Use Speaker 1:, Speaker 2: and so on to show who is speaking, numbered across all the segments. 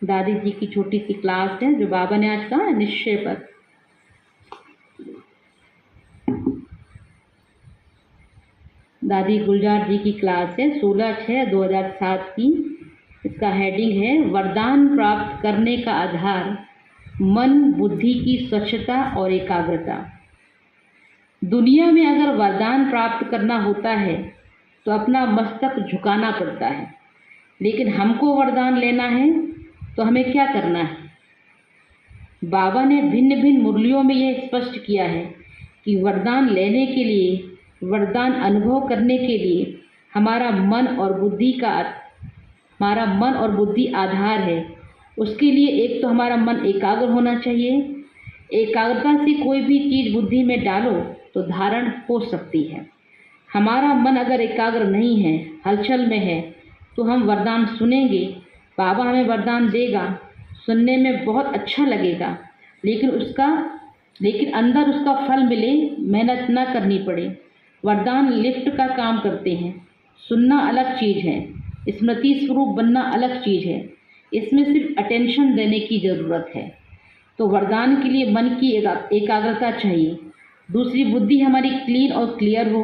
Speaker 1: दादी जी की छोटी सी क्लास है जो बाबा ने आज कहा निश्चय पर। दादी गुलजार जी की क्लास है 16/6/2007 की। इसका हेडिंग है वरदान प्राप्त करने का आधार मन बुद्धि की स्वच्छता और एकाग्रता। दुनिया में अगर वरदान प्राप्त करना होता है तो अपना मस्तक झुकाना पड़ता है, लेकिन हमको वरदान लेना है तो हमें क्या करना है? बाबा ने भिन्न भिन्न मुरलियों में यह स्पष्ट किया है कि वरदान लेने के लिए, वरदान अनुभव करने के लिए हमारा मन और बुद्धि आधार है। उसके लिए एक तो हमारा मन एकाग्र होना चाहिए। एकाग्रता से कोई भी चीज़ बुद्धि में डालो तो धारण हो सकती है। हमारा मन अगर एकाग्र नहीं है, हलचल में है, तो हम वरदान सुनेंगे, बाबा हमें वरदान देगा, सुनने में बहुत अच्छा लगेगा, लेकिन अंदर उसका फल मिले, मेहनत ना करनी पड़े। वरदान लिफ्ट का काम करते हैं। सुनना अलग चीज़ है, स्मृति स्वरूप बनना अलग चीज़ है। इसमें सिर्फ अटेंशन देने की ज़रूरत है। तो वरदान के लिए मन की एकाग्रता चाहिए। दूसरी, बुद्धि हमारी क्लीन और क्लियर हो।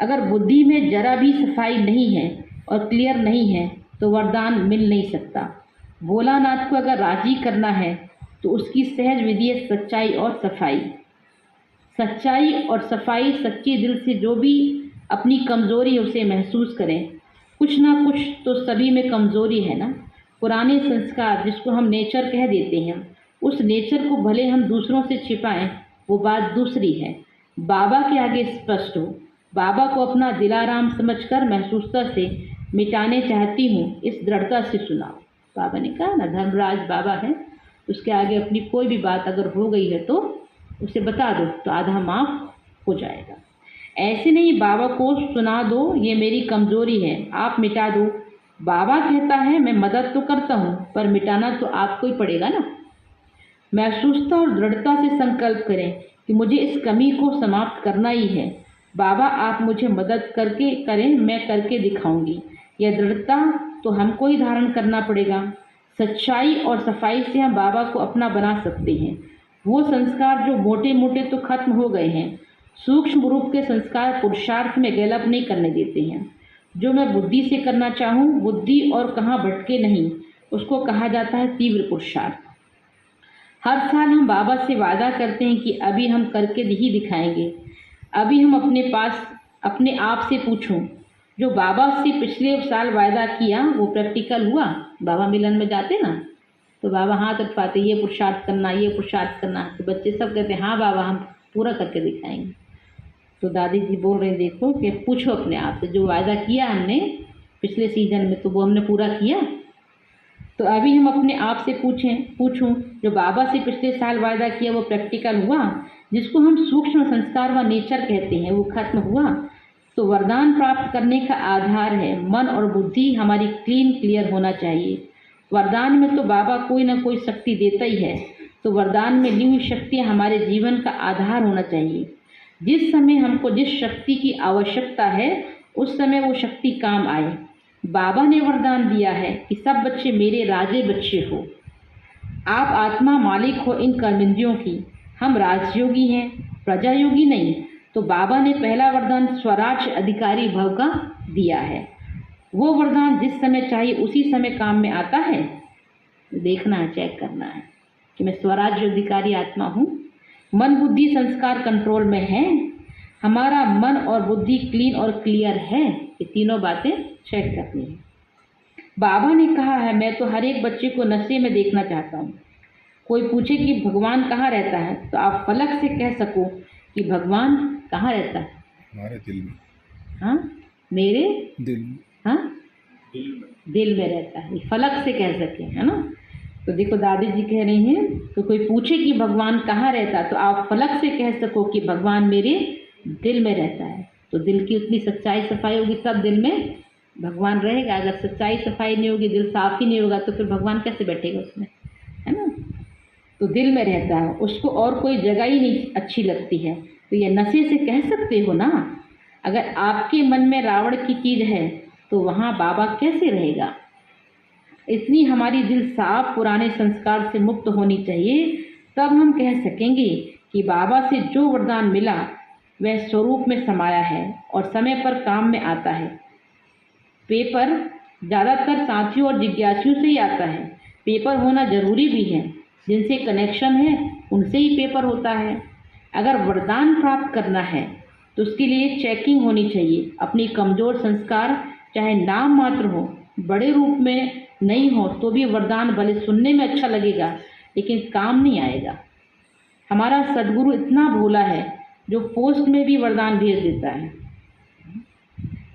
Speaker 1: अगर बुद्धि में जरा भी सफाई नहीं है और क्लियर नहीं है तो वरदान मिल नहीं सकता। भोलानाथ को अगर राजी करना है तो उसकी सहज विधि है सच्चाई और सफाई। सच्चाई और सफाई, सच्चे दिल से जो भी अपनी कमज़ोरी उसे महसूस करें। कुछ ना कुछ तो सभी में कमज़ोरी है ना। पुराने संस्कार जिसको हम नेचर कह देते हैं, उस नेचर को भले हम दूसरों से छिपाएं, वो बात दूसरी है। बाबा के आगे स्पष्ट हो। बाबा को अपना दिलाराम समझकर महसूसता से मिटाने चाहती हूँ, इस दृढ़ता से सुनाओ। बाबा ने कहा ना, धर्मराज बाबा है, उसके आगे अपनी कोई भी बात अगर हो गई है तो उसे बता दो तो आधा माफ हो जाएगा। ऐसे नहीं बाबा को सुना दो ये मेरी कमज़ोरी है, आप मिटा दो। बाबा कहता है मैं मदद तो करता हूँ पर मिटाना तो आपको ही पड़ेगा ना। महसूसता और दृढ़ता से संकल्प करें कि मुझे इस कमी को समाप्त करना ही है। बाबा आप मुझे मदद करके करें, मैं करके दिखाऊंगी। यह दृढ़ता तो हमको ही धारण करना पड़ेगा। सच्चाई और सफाई से हम बाबा को अपना बना सकते हैं। वो संस्कार जो मोटे मोटे तो खत्म हो गए हैं, सूक्ष्म रूप के संस्कार पुरुषार्थ में गैलप नहीं करने देते हैं। जो मैं बुद्धि से करना चाहूँ, बुद्धि और कहाँ भटके नहीं, उसको कहा जाता है तीव्र पुरुषार्थ। हर साल हम बाबा से वादा करते हैं कि अभी हम करके ही दिखाएंगे। अभी हम अपने आप से पूछूं, जो बाबा से पिछले साल वायदा किया वो प्रैक्टिकल हुआ? बाबा मिलन में जाते ना तो बाबा हाथ उठाते, ये पुरुषार्थ करना, ये पुरुषार्थ करना, तो बच्चे सब कहते हैं हाँ बाबा हम पूरा करके दिखाएंगे। तो दादी जी बोल रहे देखो कि पूछो अपने आप से, जो वायदा किया हमने पिछले सीजन में तो वो हमने पूरा किया। तो अभी हम अपने आप से पूछूं, जो बाबा से पिछले साल वायदा किया वो प्रैक्टिकल हुआ? जिसको हम सूक्ष्म संस्कार व नेचर कहते हैं वो खत्म हुआ? तो वरदान प्राप्त करने का आधार है मन और बुद्धि हमारी क्लियर होना चाहिए। वरदान में तो बाबा कोई ना कोई शक्ति देता ही है, तो वरदान में ली हुई शक्तियाँ हमारे जीवन का आधार होना चाहिए। जिस समय हमको जिस शक्ति की आवश्यकता है उस समय वो शक्ति काम आए। बाबा ने वरदान दिया है कि सब बच्चे मेरे राजे बच्चे हो। आप आत्मा मालिक हो इन कर्मेंद्रियों की। हम राजयोगी हैं, प्रजायोगी नहीं। तो बाबा ने पहला वरदान स्वराज अधिकारी भव का दिया है। वो वरदान जिस समय चाहिए उसी समय काम में आता है। देखना है, चेक करना है कि मैं स्वराज अधिकारी आत्मा हूँ। मन बुद्धि संस्कार कंट्रोल में है। हमारा मन और बुद्धि क्लीन और क्लियर है। ये तीनों बातें चेक करनी है। बाबा ने कहा है मैं तो हर एक बच्चे को नशे में देखना चाहता हूँ। कोई पूछे कि भगवान कहाँ रहता है तो आप फलक से कह सको कि भगवान कहाँ रहता है?
Speaker 2: हमारे दिल में।
Speaker 1: हाँ, मेरे
Speaker 2: दिल में।
Speaker 1: हाँ, दिल में रहता है, फलक से कह सके, है ना। तो देखो दादी जी कह रही हैं तो कोई पूछे कि भगवान कहाँ रहता है तो आप फलक से कह सको कि भगवान मेरे दिल में रहता है। तो दिल की उतनी सच्चाई सफाई होगी तब दिल में भगवान रहेगा। अगर सच्चाई सफाई नहीं होगी, दिल साफ ही नहीं होगा तो फिर भगवान कैसे बैठेगा उसमें, है ना। तो दिल में रहता है, उसको और कोई जगह ही नहीं अच्छी लगती है। तो ये नशे से कह सकते हो ना। अगर आपके मन में रावण की चीज़ है तो वहाँ बाबा कैसे रहेगा? इतनी हमारी दिल साफ पुराने संस्कार से मुक्त होनी चाहिए, तब हम कह सकेंगे कि बाबा से जो वरदान मिला वह स्वरूप में समाया है और समय पर काम में आता है। पेपर ज़्यादातर साथियों और जिज्ञासुओं से ही आता है। पेपर होना जरूरी भी है, जिनसे कनेक्शन है उनसे ही पेपर होता है। अगर वरदान प्राप्त करना है तो उसके लिए चेकिंग होनी चाहिए। अपनी कमज़ोर संस्कार चाहे नाम मात्र हो, बड़े रूप में नहीं हो, तो भी वरदान भले सुनने में अच्छा लगेगा लेकिन काम नहीं आएगा। हमारा सदगुरु इतना भोला है जो पोस्ट में भी वरदान भेज देता है,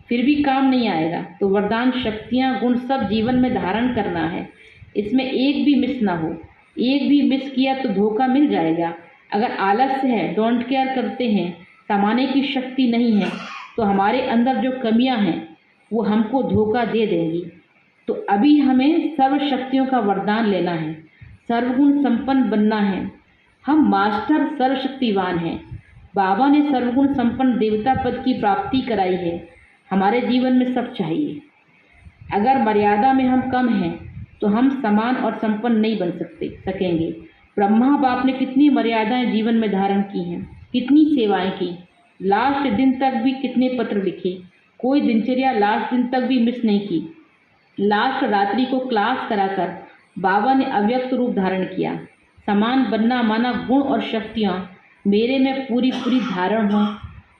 Speaker 1: फिर भी काम नहीं आएगा। तो वरदान शक्तियाँ गुण सब जीवन में धारण करना है, इसमें एक भी मिस ना हो। एक भी मिस किया तो धोखा मिल जाएगा। अगर आलस्य है, डोंट केयर करते हैं, सामाने की शक्ति नहीं है, तो हमारे अंदर जो कमियां हैं वो हमको धोखा दे देंगी। तो अभी हमें सर्व शक्तियों का वरदान लेना है, सर्वगुण संपन्न बनना है। हम मास्टर सर्वशक्तिवान हैं। बाबा ने सर्वगुण संपन्न देवता पद की प्राप्ति कराई है। हमारे जीवन में सब चाहिए। अगर मर्यादा में हम कम हैं तो हम समान और संपन्न नहीं बन सकेंगे। ब्रह्मा बाप ने कितनी मर्यादाएं जीवन में धारण की हैं, कितनी सेवाएं की, लास्ट दिन तक भी कितने पत्र लिखे, कोई दिनचर्या लास्ट दिन तक भी मिस नहीं की। लास्ट रात्रि को क्लास कराकर बाबा ने अव्यक्त रूप धारण किया। समान बनना माना गुण और शक्तियाँ मेरे में पूरी पूरी धारण हों,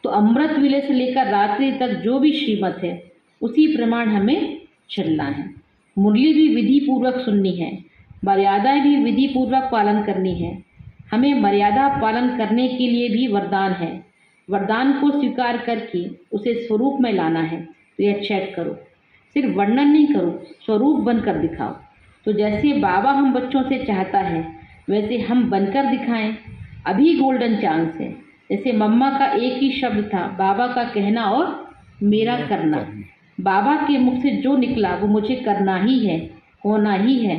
Speaker 1: तो अमृत विलय से लेकर रात्रि तक जो भी श्रीमत है उसी प्रमाण हमें चलना है। मुरली भी विधि पूर्वक सुननी है, मर्यादाएं भी विधि पूर्वक पालन करनी है। हमें मर्यादा पालन करने के लिए भी वरदान है। वरदान को स्वीकार करके उसे स्वरूप में लाना है। तो यह चेक करो, सिर्फ वर्णन नहीं करो, स्वरूप बनकर दिखाओ। तो जैसे बाबा हम बच्चों से चाहता है वैसे हम बनकर दिखाएं। अभी गोल्डन चांस है। जैसे मम्मा का एक ही शब्द था, बाबा का कहना और मेरा करना। बाबा के मुख से जो निकला वो मुझे करना ही है, होना ही है।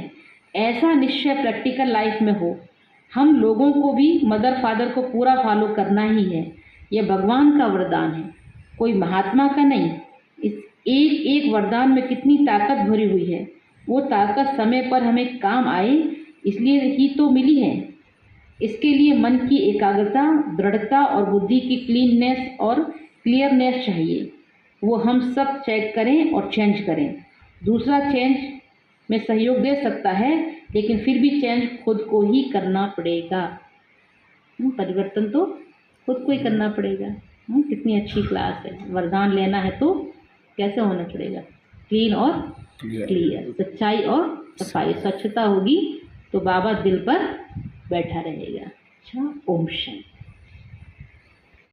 Speaker 1: ऐसा निश्चय प्रैक्टिकल लाइफ में हो। हम लोगों को भी मदर फादर को पूरा फॉलो करना ही है। यह भगवान का वरदान है, कोई महात्मा का नहीं। इस एक एक वरदान में कितनी ताकत भरी हुई है। वो ताकत समय पर हमें काम आए इसलिए ही तो मिली है। इसके लिए मन की एकाग्रता, दृढ़ता और बुद्धि की क्लीननेस और क्लियरनेस चाहिए। वो हम सब चेक करें और चेंज करें। दूसरा चेंज में सहयोग दे सकता है, लेकिन फिर भी चेंज खुद को ही करना पड़ेगा। परिवर्तन तो खुद को ही करना पड़ेगा। कितनी अच्छी क्लास है। वरदान लेना है तो कैसे होना पड़ेगा? क्लीन और क्लियर, सच्चाई और सफाई। स्वच्छता होगी तो बाबा दिल पर बैठा रहेगा। अच्छा, ओम शांति।